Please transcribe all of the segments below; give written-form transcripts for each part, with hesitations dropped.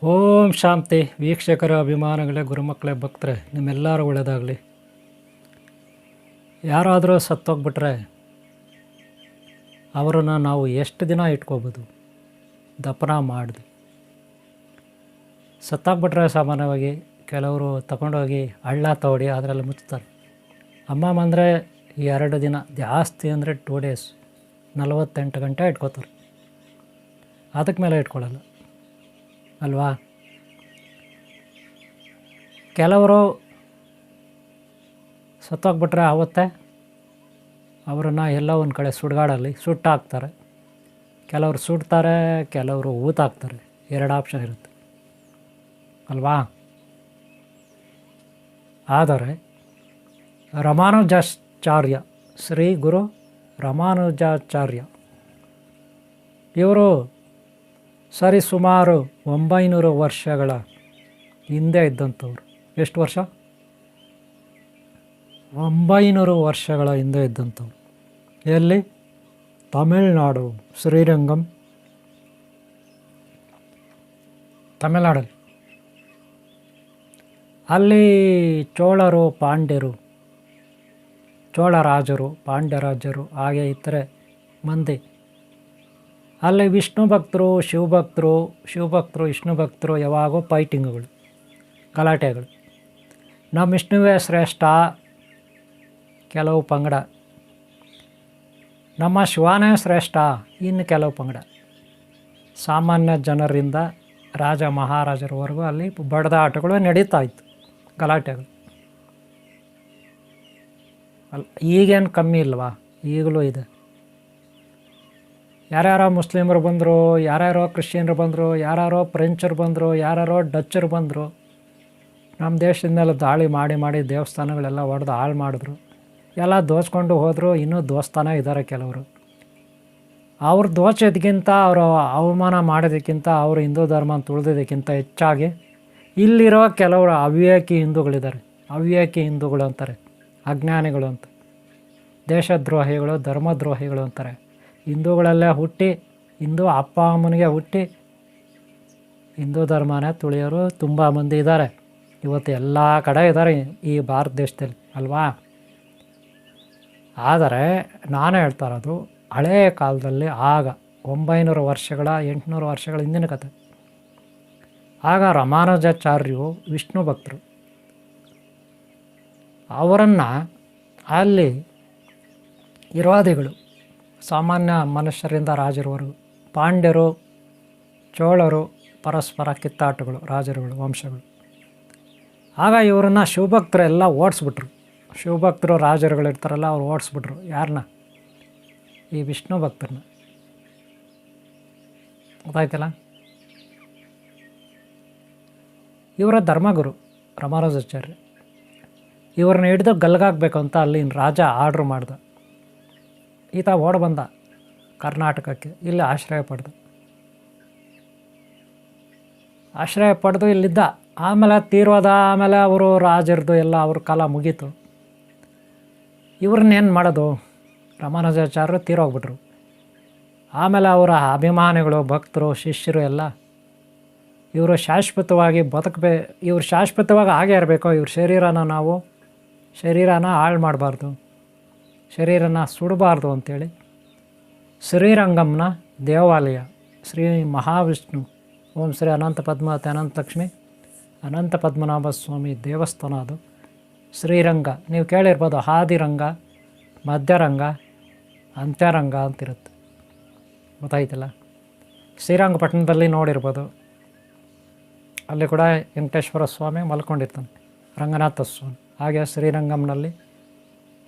ಓಂ ಶಾಂತಿ. ವೀಕ್ಷಕರ ಅಭಿಮಾನಗಳೇ, ಗುರುಮಕ್ಕಳೇ, ಭಕ್ತರೆ, ನಿಮ್ಮೆಲ್ಲರೂ ಒಳ್ಳೆಯದಾಗಲಿ. ಯಾರಾದರೂ ಸತ್ತೋಗ್ಬಿಟ್ರೆ ಅವರನ್ನು ನಾವು ಎಷ್ಟು ದಿನ ಇಟ್ಕೋಬೋದು? ದಫನ ಮಾಡಿದೆ ಸತ್ತಾಗ್ಬಿಟ್ರೆ ಸಾಮಾನ್ಯವಾಗಿ ಕೆಲವರು ತಗೊಂಡೋಗಿ ಹಳ್ಳ ತೋಡಿ ಅದರಲ್ಲಿ ಮುಚ್ತಾರೆ. ಅಮ್ಮಮ್ಮ ಅಂದರೆ 2 ದಿನ, ಜಾಸ್ತಿ ಅಂದರೆ 2 ಡೇಸ್, 48 ಗಂಟೆ ಇಟ್ಕೋತಾರೆ. ಅದಕ್ಕೆ ಮೇಲೆ ಇಟ್ಕೊಳ್ಳಲ್ಲ ಅಲ್ವಾ? ಕೆಲವರು ಸತ್ತೋಗ್ಬಿಟ್ರೆ ಆವತ್ತೇ ಅವರನ್ನು ಎಲ್ಲ ಒಂದು ಕಡೆ ಸುಡುಗಾಡಲ್ಲಿ ಸುಟ್ಟಾಕ್ತಾರೆ. ಕೆಲವರು ಸುಡ್ತಾರೆ, ಕೆಲವರು ಊತಾಕ್ತಾರೆ. 2 ಆಪ್ಷನ್ ಇರುತ್ತೆ ಅಲ್ವಾ? ಆದರೆ ರಾಮಾನುಜಾಚಾರ್ಯ, ಶ್ರೀ ಗುರು ರಾಮಾನುಜಾಚಾರ್ಯ ಇವರು ಸರಿಸುಮಾರು 900 ವರ್ಷಗಳ ಹಿಂದೆ ಇದ್ದಂಥವ್ರು. ಎಷ್ಟು ವರ್ಷ? 900 ವರ್ಷಗಳ ಹಿಂದೆ ಇದ್ದಂಥವ್ರು. ಎಲ್ಲಿ? ತಮಿಳುನಾಡು, ಶ್ರೀರಂಗಂ, ತಮಿಳುನಾಡಲ್ಲಿ. ಅಲ್ಲಿ ಚೋಳರು, ಪಾಂಡ್ಯರು, ಚೋಳರಾಜರು, ಪಾಂಡ್ಯರಾಜರು, ಹಾಗೆ ಇತರೆ ಮಂದಿ. ಅಲ್ಲಿ ವಿಷ್ಣು ಭಕ್ತರು, ಶಿವಭಕ್ತರು, ವಿಷ್ಣು ಭಕ್ತರು ಯಾವಾಗೂ ಫೈಟಿಂಗ್ಗಳು, ಗಲಾಟೆಗಳು. ನಮ್ಮ ವಿಷ್ಣುವೇ ಶ್ರೇಷ್ಠ ಕೆಲವು ಪಂಗಡ, ನಮ್ಮ ಶಿವನೇ ಶ್ರೇಷ್ಠ ಇನ್ನು ಕೆಲವು ಪಂಗಡ. ಸಾಮಾನ್ಯ ಜನರಿಂದ ರಾಜ ಮಹಾರಾಜರವರೆಗೂ ಅಲ್ಲಿ ಬಡ್ದಾಟಗಳು ನಡೀತಾ ಇತ್ತು, ಗಲಾಟೆಗಳು. ಈಗೇನು ಕಮ್ಮಿ ಇಲ್ವಾ? ಈಗಲೂ ಇದೆ. ಯಾರ್ಯಾರೋ ಮುಸ್ಲಿಮರು ಬಂದರು, ಯಾರ್ಯಾರೋ ಕ್ರಿಶ್ಚಿಯನ್ರು ಬಂದರು, ಯಾರ್ಯಾರೋ ಫ್ರೆಂಚರು ಬಂದರು, ಯಾರ್ಯಾರೋ ಡಚ್ಚರು ಬಂದರು. ನಮ್ಮ ದೇಶದಿಂದೆಲ್ಲ ದಾಳಿ ಮಾಡಿ ದೇವಸ್ಥಾನಗಳೆಲ್ಲ ಹೊಡೆದು ಹಾಳು ಮಾಡಿದ್ರು. ಎಲ್ಲ ದೋಚ್ಕೊಂಡು ಹೋದರು. ಇನ್ನೂ ದೋಸ್ತಾನೇ ಇದ್ದಾರೆ ಕೆಲವರು. ಅವ್ರು ದೋಚೋದಕ್ಕಿಂತ, ಅವರು ಅವಮಾನ ಮಾಡೋದಕ್ಕಿಂತ, ಅವರು ಹಿಂದೂ ಧರ್ಮ ತುಳಿದೋದಕ್ಕಿಂತ ಹೆಚ್ಚಾಗಿ ಇಲ್ಲಿರೋ ಕೆಲವರು ಅವಿವೇಕಿ ಹಿಂದೂಗಳಿದ್ದಾರೆ. ಅವಿವೇಕಿ ಹಿಂದೂಗಳು ಅಂತಾರೆ, ಅಜ್ಞಾನಿಗಳು ಅಂತ, ದೇಶದ್ರೋಹಿಗಳು, ಧರ್ಮದ್ರೋಹಿಗಳು ಅಂತಾರೆ. ಹಿಂದೂಗಳಲ್ಲೇ ಹುಟ್ಟಿ, ಹಿಂದೂ ಅಪ್ಪ ಅಮ್ಮನಿಗೆ ಹುಟ್ಟಿ ಹಿಂದೂ ಧರ್ಮನೇ ತುಳಿಯೋರು ತುಂಬ ಮಂದಿ ಇದ್ದಾರೆ. ಇವತ್ತು ಎಲ್ಲ ಕಡೆ ಇದ್ದಾರೆ ಈ ಭಾರತ ದೇಶದಲ್ಲಿ ಅಲ್ವಾ? ಆದರೆ ನಾನು ಹೇಳ್ತಾ ಇರೋದು ಹಳೆಯ ಕಾಲದಲ್ಲಿ, ಆಗ 900 ವರ್ಷಗಳ 800 ವರ್ಷಗಳ ಹಿಂದಿನ ಕಥೆ. ಆಗ ರಾಮಾನುಜಾಚಾರ್ಯರು ವಿಷ್ಣು ಭಕ್ತರು. ಅವರನ್ನು ಅಲ್ಲಿ ವಿರೋಧಿಗಳು, ಸಾಮಾನ್ಯ ಮನುಷ್ಯರಿಂದ ರಾಜರವರೆಗೂ, ಪಾಂಡ್ಯರು, ಚೋಳರು, ಪರಸ್ಪರ ಕಿತ್ತಾಟಗಳು, ರಾಜರುಗಳು, ವಂಶಗಳು. ಆಗ ಇವರನ್ನು ಶಿವಭಕ್ತರೆಲ್ಲ ಓಡಿಸ್ಬಿಟ್ರು. ಶಿವಭಕ್ತರು, ರಾಜರುಗಳು ಇರ್ತಾರಲ್ಲ, ಅವ್ರು ಓಡಿಸ್ಬಿಟ್ರು. ಯಾರನ್ನ? ಈ ವಿಷ್ಣು ಭಕ್ತರನ್ನ. ಗೊತ್ತಾಯ್ತಲ್ಲ? ಇವರ ಧರ್ಮಗುರು ರಾಮಾನುಜಾಚಾರ್ಯ. ಇವ್ರನ್ನ ಹಿಡಿದು ಗಲ್ಗಾಗಬೇಕು ಅಂತ ಅಲ್ಲಿನ ರಾಜ ಆರ್ಡ್ರ್ ಮಾಡ್ದ. ಈತ ಓಡಿ ಬಂದ ಕರ್ನಾಟಕಕ್ಕೆ. ಇಲ್ಲಿ ಆಶ್ರಯ ಪಡೆದು ಇಲ್ಲಿದ್ದ. ಆಮೇಲೆ ತೀರ್ವಾದ. ಆಮೇಲೆ ಅವರು ರಾಜರದು ಎಲ್ಲ ಅವ್ರ ಕಾಲ ಮುಗೀತು. ಇವ್ರನ್ನೇನು ಮಾಡೋದು? ರಾಮಾನುಜಾಚಾರ್ಯರು ತೀರೋಗ್ಬಿಟ್ರು. ಆಮೇಲೆ ಅವರ ಅಭಿಮಾನಿಗಳು, ಭಕ್ತರು, ಶಿಷ್ಯರು ಎಲ್ಲ ಇವರು ಶಾಶ್ವತವಾಗಿ ಇವ್ರು ಶಾಶ್ವತವಾಗಿ ಹಾಗೇ ಇರಬೇಕು. ಇವ್ರ ಶರೀರನ ಹಾಳು ಮಾಡಬಾರ್ದು, ಶರೀರನ ಸುಡಬಾರ್ದು ಅಂಥೇಳಿ ಶ್ರೀರಂಗಂನ ದೇವಾಲಯ, ಶ್ರೀ ಮಹಾವಿಷ್ಣು, ಓಂ ಶ್ರೀ ಅನಂತ ಪದ್ಮಾವತಿ ಅನಂತ ಲಕ್ಷ್ಮಿ ಅನಂತ ಪದ್ಮನಾಭ ಸ್ವಾಮಿ ದೇವಸ್ಥಾನ. ಅದು ಶ್ರೀರಂಗ. ನೀವು ಕೇಳಿರ್ಬೋದು, ಆದಿರಂಗ, ಮಧ್ಯರಂಗ, ಅಂತ್ಯರಂಗ ಅಂತಿರುತ್ತೆ. ಗೊತ್ತಾಯ್ತಲ್ಲ? ಶ್ರೀರಂಗಪಟ್ಟಣದಲ್ಲಿ ನೋಡಿರ್ಬೋದು. ಅಲ್ಲಿ ಕೂಡ ವೆಂಕಟೇಶ್ವರ ಸ್ವಾಮಿ ಮಲ್ಕೊಂಡಿರ್ತಾನೆ, ರಂಗನಾಥ ಸ್ವಾಮಿ. ಹಾಗೆ ಶ್ರೀರಂಗಂನಲ್ಲಿ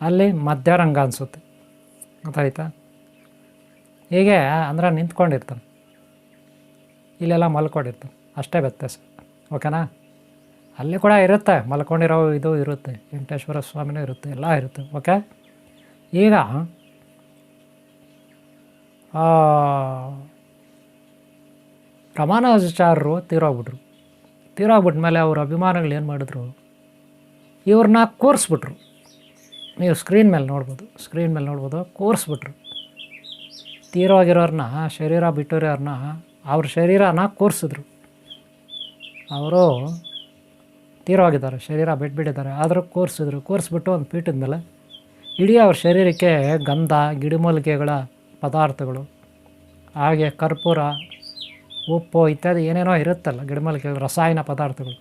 ಅಲ್ಲಿ ಮಧ್ಯರಂಗ ಅನಿಸುತ್ತೆ. ಗೊತ್ತಾಯ್ತಾ? ಹೀಗೆ ಅಂದರೆ ನಿಂತ್ಕೊಂಡಿರ್ತಾನೆ, ಇಲ್ಲೆಲ್ಲ ಮಲ್ಕೊಂಡಿರ್ತಾನೆ. ಅಷ್ಟೇ ವ್ಯತ್ಯಾಸ. ಓಕೆನಾ? ಅಲ್ಲಿ ಕೂಡ ಇರುತ್ತೆ, ಮಲ್ಕೊಂಡಿರೋ ಇದು ಇರುತ್ತೆ, ವೆಂಕಟೇಶ್ವರ ಸ್ವಾಮಿನೂ ಇರುತ್ತೆ, ಎಲ್ಲ ಇರುತ್ತೆ. ಓಕೆ? ಈಗ ರಾಮಾನುಜಾಚಾರ್ಯರು ತೀರೋಗ್ಬಿಟ್ಮೇಲೆ ಅವ್ರ ಅಭಿಮಾನಿಗಳು ಏನು ಮಾಡಿದ್ರು? ಇವ್ರನ್ನ ಕೂರಿಸ್ಬಿಟ್ರು. ನೀವು ಸ್ಕ್ರೀನ್ ಮೇಲೆ ನೋಡ್ಬೋದು, ಕೂರಿಸ್ಬಿಟ್ರು. ತೀರೋಗಿರೋರನ್ನ, ಶರೀರ ಬಿಟ್ಟಿರೋರನ್ನ, ಅವ್ರ ಶರೀರನ ಕೂರಿಸಿದ್ರು. ಅವರು ತೀರೋಗಿದ್ದಾರೆ, ಶರೀರ ಬಿಟ್ಬಿಟ್ಟಿದ್ದಾರೆ. ಆದರೂ ಕೂರಿಸ್ಬಿಟ್ಟು ಒಂದು ಪೀಠದ ಮೇಲೆ ಇಡೀ ಅವ್ರ ಶರೀರಕ್ಕೆ ಗಂಧ, ಗಿಡಮೂಲಿಕೆಗಳ ಪದಾರ್ಥಗಳು, ಹಾಗೆ ಕರ್ಪೂರ, ಉಪ್ಪು ಇತ್ಯಾದಿ ಏನೇನೋ ಇರುತ್ತಲ್ಲ ಗಿಡಮೂಲಿಕೆಗಳು, ರಸಾಯನ ಪದಾರ್ಥಗಳು,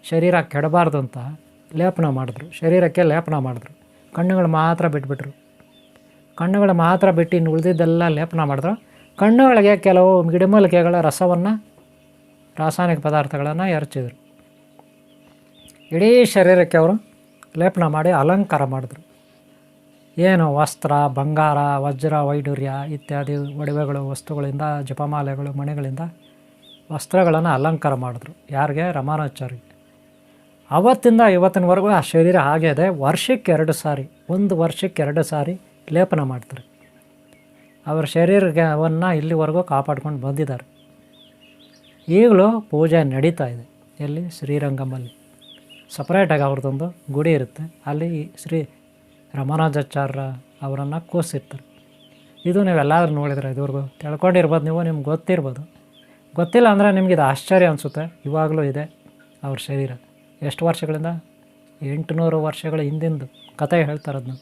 ಶರೀರ ಕೆಡಬಾರ್ದು ಅಂತ ಲೇಪನ ಮಾಡಿದ್ರು. ಶರೀರಕ್ಕೆ ಲೇಪನ ಮಾಡಿದ್ರು. ಕಣ್ಣುಗಳು ಮಾತ್ರ ಬಿಟ್ಬಿಟ್ರು. ಕಣ್ಣುಗಳು ಮಾತ್ರ ಬಿಟ್ಟು ಇನ್ನು ಉಳಿದಿದ್ದೆಲ್ಲ ಲೇಪನ ಮಾಡಿದ್ರು. ಕಣ್ಣುಗಳಿಗೆ ಕೆಲವು ಗಿಡಮೂಲಿಕೆಗಳ ರಸವನ್ನು, ರಾಸಾಯನಿಕ ಪದಾರ್ಥಗಳನ್ನು ಎರಚಿದ್ರು. ಇಡೀ ಶರೀರಕ್ಕೆ ಅವರು ಲೇಪನ ಮಾಡಿ ಅಲಂಕಾರ ಮಾಡಿದ್ರು. ಏನು ವಸ್ತ್ರ, ಬಂಗಾರ, ವಜ್ರ, ವೈಡೂರ್ಯ ಇತ್ಯಾದಿ ಒಡವೆಗಳು, ವಸ್ತುಗಳಿಂದ, ಜಪಮಾಲೆಗಳು, ಮಣಿಗಳಿಂದ ವಸ್ತ್ರಗಳನ್ನು ಅಲಂಕಾರ ಮಾಡಿದ್ರು. ಯಾರಿಗೆ? ರಾಮಾನುಜಾಚಾರ್ಯರಿಗೆ. ಅವತ್ತಿಂದ ಇವತ್ತಿನವರೆಗೂ ಆ ಶರೀರ ಹಾಗೇ ಇದೆ. ವರ್ಷಕ್ಕೆ 2 ಸಾರಿ, 1 ವರ್ಷಕ್ಕೆ 2 ಸಾರಿ ಲೇಪನ ಮಾಡ್ತಾರೆ. ಅವರ ಶರೀರವನ್ನು ಇಲ್ಲಿವರೆಗೂ ಕಾಪಾಡ್ಕೊಂಡು ಬಂದಿದ್ದಾರೆ. ಈಗಲೂ ಪೂಜೆ ನಡೀತಾ ಇದೆ. ಎಲ್ಲಿ? ಶ್ರೀರಂಗಮಲ್ಲಿ ಸಪ್ರೇಟಾಗಿ ಅವ್ರದ್ದೊಂದು ಗುಡಿ ಇರುತ್ತೆ. ಅಲ್ಲಿ ಶ್ರೀ ರಾಮಾನುಜಾಚಾರ್ಯ ಅವರನ್ನು ಕೂರಿಸಿರ್ತಾರೆ. ಇದು ನೀವೆಲ್ಲರೂ ನೋಡಿದ್ರೆ ಇದುವರೆಗೂ ತಿಳ್ಕೊಂಡಿರ್ಬೋದು, ನೀವು, ನಿಮ್ಗೆ ಗೊತ್ತಿರ್ಬೋದು. ಗೊತ್ತಿಲ್ಲ ಅಂದರೆ ನಿಮ್ಗೆ ಇದು ಆಶ್ಚರ್ಯ ಅನಿಸುತ್ತೆ. ಇವಾಗಲೂ ಇದೆ ಅವ್ರ ಶರೀರ. ಎಷ್ಟು ವರ್ಷಗಳಿಂದ? 800 ವರ್ಷಗಳ ಹಿಂದಿಂದು ಕಥೆ ಹೇಳ್ತಾರೆ. ಅದನ್ನ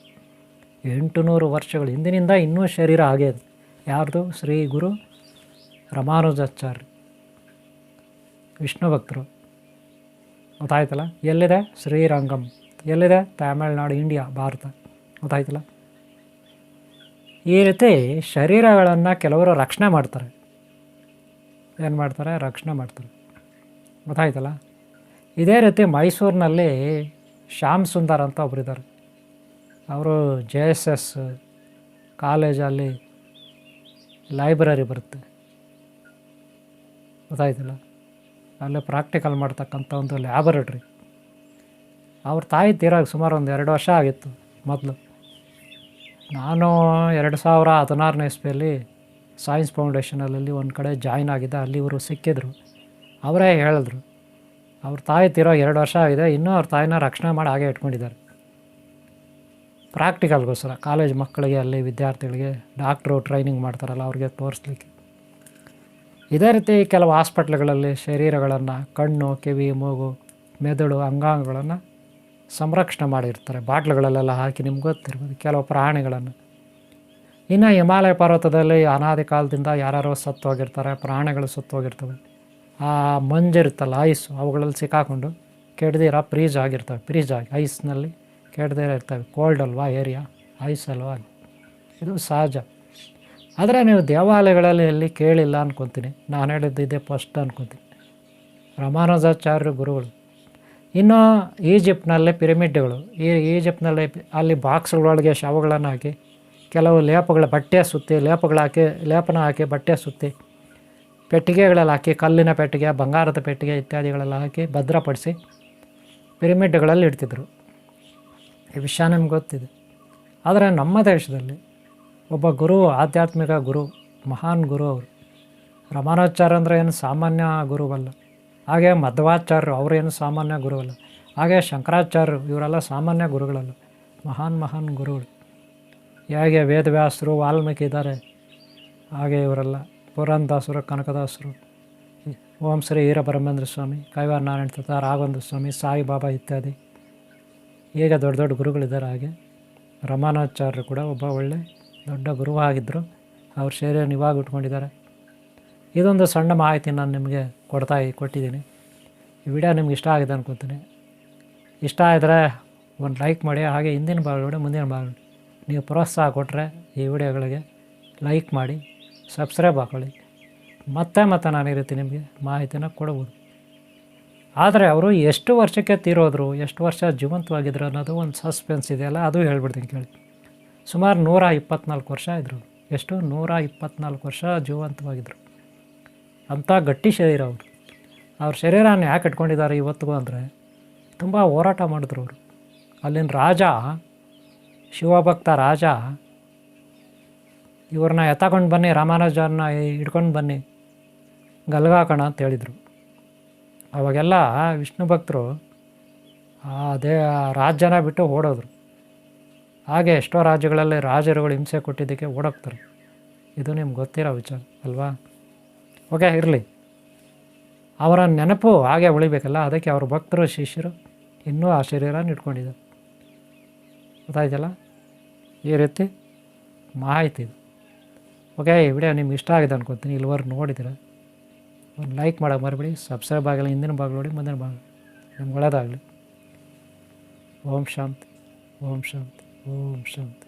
800 ವರ್ಷಗಳ ಹಿಂದಿನಿಂದ ಇನ್ನೂ ಶರೀರ ಹಾಗೇ ಇದೆ. ಯಾರ್ದು? ಶ್ರೀ ಗುರು ರಾಮಾನುಜಾಚಾರ್ಯ, ವಿಷ್ಣು ಭಕ್ತರು. ಗೊತ್ತಾಯ್ತಲ್ಲ? ಎಲ್ಲಿದೆ? ಶ್ರೀರಂಗಂ. ಎಲ್ಲಿದೆ? ತಮಿಳ್ನಾಡು, ಇಂಡಿಯಾ, ಭಾರತ. ಗೊತ್ತಾಯ್ತಲ್ಲ? ಈ ರೀತಿ ಶರೀರಗಳನ್ನು ಕೆಲವರು ರಕ್ಷಣೆ ಮಾಡ್ತಾರೆ. ಏನು ಮಾಡ್ತಾರೆ? ರಕ್ಷಣೆ ಮಾಡ್ತಾರೆ. ಗೊತ್ತಾಯ್ತಲ್ಲ? ಇದೇ ರೀತಿ ಮೈಸೂರಿನಲ್ಲಿ ಶ್ಯಾಮ್ ಸುಂದರ್ ಅಂತ ಒಬ್ಬರಿದ್ದಾರೆ. ಅವರು JSS ಕಾಲೇಜಲ್ಲಿ ಲೈಬ್ರರಿ ಬರುತ್ತೆ. ಗೊತ್ತಾಯ್ತಲ್ಲ? ಅಲ್ಲೇ ಪ್ರಾಕ್ಟಿಕಲ್ ಮಾಡ್ತಕ್ಕಂಥ ಒಂದು ಲ್ಯಾಬೊರೇಟ್ರಿ. ಅವ್ರ ತಾಯಿ ತೀರಾಗಿ ಸುಮಾರು ಒಂದು 2 ವರ್ಷ ಆಗಿತ್ತು. ಮೊದಲು ನಾನು 2016ನೇ ಇಸ್ವಿಯಲ್ಲಿ ಸೈನ್ಸ್ ಫೌಂಡೇಶನಲ್ಲಿ ಒಂದು ಕಡೆ ಜಾಯ್ನ್ ಆಗಿದ್ದೆ. ಅಲ್ಲಿ ಇವರು ಸಿಕ್ಕಿದ್ರು. ಅವರೇ ಹೇಳಿದ್ರು, ಅವ್ರ ತಾಯಿ ತೀರೋ 2 ವರ್ಷ ಆಗಿದೆ, ಇನ್ನೂ ಅವ್ರ ತಾಯಿನ ರಕ್ಷಣೆ ಮಾಡಿ ಹಾಗೆ ಇಟ್ಕೊಂಡಿದ್ದಾರೆ. ಪ್ರಾಕ್ಟಿಕಲ್ಗೋಸ್ಕರ ಕಾಲೇಜ್ ಮಕ್ಕಳಿಗೆ, ಅಲ್ಲಿ ವಿದ್ಯಾರ್ಥಿಗಳಿಗೆ ಡಾಕ್ಟ್ರು ಟ್ರೈನಿಂಗ್ ಮಾಡ್ತಾರಲ್ಲ ಅವ್ರಿಗೆ ತೋರಿಸ್ಲಿಕ್ಕೆ. ಇದೇ ರೀತಿ ಕೆಲವು ಹಾಸ್ಪಿಟ್ಲ್ಗಳಲ್ಲಿ ಶರೀರಗಳನ್ನು, ಕಣ್ಣು, ಕಿವಿ, ಮೂಗು, ಮೆದುಳು, ಅಂಗಾಂಗಗಳನ್ನು ಸಂರಕ್ಷಣೆ ಮಾಡಿರ್ತಾರೆ. ಬಾಟ್ಲುಗಳಲ್ಲೆಲ್ಲ ಹಾಕಿ, ನಿಮ್ಗೆ ಗೊತ್ತಿರ್ಬೋದು, ಕೆಲವು ಪ್ರಾಣಿಗಳನ್ನು. ಇನ್ನು ಹಿಮಾಲಯ ಪರ್ವತದಲ್ಲಿ ಅನಾದಿ ಕಾಲದಿಂದ ಯಾರ್ಯಾರೋ ಸತ್ತೋಗಿರ್ತಾರೆ, ಪ್ರಾಣಿಗಳು ಸತ್ತೋಗಿರ್ತವೆ. ಆ ಮಂಜಿರುತ್ತಲ್ಲ, ಐಸು, ಅವುಗಳಲ್ಲಿ ಸಿಕ್ಕಾಕೊಂಡು ಕೆಡ್ದಿರೋ ಫ್ರೀಜ್ ಆಗಿರ್ತವೆ. ಫ್ರೀಜ್ ಆಗಿ ಐಸ್ನಲ್ಲಿ ಕೆಡ್ದಿರೋ ಇರ್ತವೆ. ಕೋಲ್ಡ್ ಅಲ್ವಾ ಏರಿಯಾ, ಐಸ್ ಅಲ್ವಾ, ಇದು ಸಹಜ. ಆದರೆ ನೀವು ದೇವಾಲಯಗಳಲ್ಲಿ ಎಲ್ಲಿ ಕೇಳಿಲ್ಲ ಅನ್ಕೊತೀನಿ. ನಾನು ಹೇಳಿದ್ದು ಇದೇ ಫಸ್ಟ್ ಅನ್ಕೊತೀನಿ. ರಾಮಾನುಜಾಚಾರ್ಯ ಗುರುಗಳು. ಇನ್ನು ಈಜಿಪ್ಟ್ನಲ್ಲಿ ಪಿರಮಿಡ್ಗಳು. ಈಜಿಪ್ಟ್ನಲ್ಲಿ ಅಲ್ಲಿ ಬಾಕ್ಸ್ಗಳೊಳಗೆ ಶವಗಳನ್ನು ಹಾಕಿ, ಕೆಲವು ಲೇಪಗಳ ಬಟ್ಟೆ ಸುತ್ತಿ, ಲೇಪನ ಹಾಕಿ ಬಟ್ಟೆ ಸುತ್ತಿ, ಪೆಟ್ಟಿಗೆಗಳಲ್ಲಿ ಹಾಕಿ, ಕಲ್ಲಿನ ಪೆಟ್ಟಿಗೆ, ಬಂಗಾರದ ಪೆಟ್ಟಿಗೆ ಇತ್ಯಾದಿಗಳೆಲ್ಲ ಹಾಕಿ ಭದ್ರಪಡಿಸಿ ಪಿರಮಿಡ್ಗಳಲ್ಲಿ ಇಡ್ತಿದ್ರು. ಈ ವಿಷಯ ನಿಮ್ಗೆ ಗೊತ್ತಿದೆ. ಆದರೆ ನಮ್ಮ ದೇಶದಲ್ಲಿ ಒಬ್ಬ ಗುರು, ಆಧ್ಯಾತ್ಮಿಕ ಗುರು, ಮಹಾನ್ ಗುರು ಅವರು. ರಾಮಾನುಜಾಚಾರ್ಯ ಅಂದರೆ ಏನು ಸಾಮಾನ್ಯ ಗುರುವಲ್ಲ. ಹಾಗೆ ಮಧ್ವಾಚಾರ್ಯರು ಅವರೇನು ಸಾಮಾನ್ಯ ಗುರುವಲ್ಲ. ಹಾಗೆ ಶಂಕರಾಚಾರ್ಯರು ಇವರೆಲ್ಲ ಸಾಮಾನ್ಯ ಗುರುಗಳಲ್ಲ, ಮಹಾನ್ ಗುರುಗಳು. ಹೇಗೆ ವೇದವ್ಯಾಸರು, ವಾಲ್ಮೀಕಿ ಇದ್ದಾರೆ, ಹಾಗೆ ಇವರೆಲ್ಲ ಪುರಂದಾಸರು, ಕನಕದಾಸರು, ಓಂ ಶ್ರೀ ವೀರಬ್ರಹ್ಮೇಂದ್ರ ಸ್ವಾಮಿ, ಕೈವಾರ ನಾರಾಯಣ ತೀರ್ಥ, ರಾಘವೇಂದ್ರ ಸ್ವಾಮಿ, ಸಾಯಿಬಾಬಾ ಇತ್ಯಾದಿ ಈಗ ದೊಡ್ಡ ದೊಡ್ಡ ಗುರುಗಳಿದ್ದಾರೆ. ಹಾಗೆ ರಾಮಾನುಜಾಚಾರ್ಯರು ಕೂಡ ಒಬ್ಬ ಒಳ್ಳೆ ದೊಡ್ಡ ಗುರುವಾಗಿದ್ದರು. ಅವ್ರ ಶರೀರ ಇವಾಗ ಉಟ್ಕೊಂಡಿದ್ದಾರೆ. ಇದೊಂದು ಸಣ್ಣ ಮಾಹಿತಿ ನಾನು ನಿಮಗೆ ಕೊಟ್ಟಿದ್ದೀನಿ. ಈ ವಿಡಿಯೋ ನಿಮ್ಗೆ ಇಷ್ಟ ಆಗಿದೆ ಅನ್ಕೊತೀನಿ. ಇಷ್ಟ ಆದರೆ ಒಂದು ಲೈಕ್ ಮಾಡಿ. ಹಾಗೆ ಹಿಂದಿನ ಭಾಗಗಳು, ಮುಂದಿನ ಭಾಗಗಳು ನೀವು ಪ್ರೋತ್ಸಾಹ ಕೊಟ್ಟರೆ ಈ ವಿಡಿಯೋಗಳಿಗೆ ಲೈಕ್ ಮಾಡಿ, ಸಬ್ಸ್ಕ್ರೈಬ್ ಹಾಕೊಳ್ಳಿ. ಮತ್ತೆ ನಾನು ಈ ರೀತಿ ನಿಮಗೆ ಮಾಹಿತಿನ ಕೊಡ್ಬೋದು. ಆದರೆ ಅವರು ಎಷ್ಟು ವರ್ಷಕ್ಕೆ ತೀರೋದ್ರು, ಎಷ್ಟು ವರ್ಷ ಜೀವಂತವಾಗಿದ್ರು ಅನ್ನೋದು ಒಂದು ಸಸ್ಪೆನ್ಸ್ ಇದೆಯಲ್ಲ, ಅದು ಹೇಳ್ಬಿಡ್ತೀನಿ ಕೇಳಿ. ಸುಮಾರು 124 ವರ್ಷ ಇದ್ದರು. ಎಷ್ಟು? 124 ವರ್ಷ ಜೀವಂತವಾಗಿದ್ದರು. ಅಂಥ ಗಟ್ಟಿ ಶರೀರ ಅವರು. ಅವ್ರ ಶರೀರನ ಯಾಕೆ ಇಟ್ಕೊಂಡಿದ್ದಾರೆ ಇವತ್ತಿಗೂ ಅಂದರೆ, ತುಂಬ ಹೋರಾಟ ಮಾಡಿದ್ರು ಅವರು. ಅಲ್ಲಿನ ರಾಜ, ಶಿವಭಕ್ತ ರಾಜ, ಇವ್ರನ್ನ ಎತ್ತಕೊಂಡು ಬನ್ನಿ, ರಾಮಾನುಜರನ್ನ ಹಿಡ್ಕೊಂಡು ಬನ್ನಿ, ಗಲ್ಗಾಕೋಣ ಅಂತ ಹೇಳಿದರು. ಅವಾಗೆಲ್ಲ ವಿಷ್ಣು ಭಕ್ತರು ಅದೇ ರಾಜ್ಯನ ಬಿಟ್ಟು ಓಡೋದ್ರು. ಹಾಗೆ ಎಷ್ಟೋ ರಾಜ್ಯಗಳಲ್ಲಿ ರಾಜರುಗಳು ಹಿಂಸೆ ಕೊಟ್ಟಿದ್ದಕ್ಕೆ ಓಡೋಗ್ತಾರೆ. ಇದು ನಿಮ್ಗೆ ಗೊತ್ತಿರೋ ವಿಚಾರ ಅಲ್ವಾ? ಓಕೆ, ಇರಲಿ. ಅವರ ನೆನಪು ಹಾಗೆ ಉಳಿಬೇಕಲ್ಲ, ಅದಕ್ಕೆ ಅವ್ರ ಭಕ್ತರು ಶಿಷ್ಯರು ಇನ್ನೂ ಆ ಶರೀರನ ಇಟ್ಕೊಂಡಿದ್ದಾರೆ. ಗೊತ್ತಾಯ್ತಲ್ಲ, ಈ ರೀತಿ ಮಾಹಿತಿ ಇದು. ಓಕೆ, ಈ ವಿಡಿಯೋ ನಿಮ್ಗೆ ಇಷ್ಟ ಆಗಿದೆ ಅನ್ಕೊತೀನಿ. ಇಲ್ಲಿವರೆಗೆ ನೋಡಿದ್ರೆ ಒಂದು ಲೈಕ್ ಮಾಡೋಕೆ ಮರಿಬೇಡಿ. ಸಬ್ಸ್ಕ್ರೈಬ್ ಆಗಲ್ಲ, ಹಿಂದಿನ ಭಾಗ ನೋಡಿ, ಮುಂದಿನ ಭಾಗ. ನಿಮ್ಗೆ ಒಳ್ಳೆಯದಾಗಲಿ. ಓಂ ಶಾಂತಿ, ಓಂ ಶಾಂತಿ, ಓಂ ಶಾಂತಿ.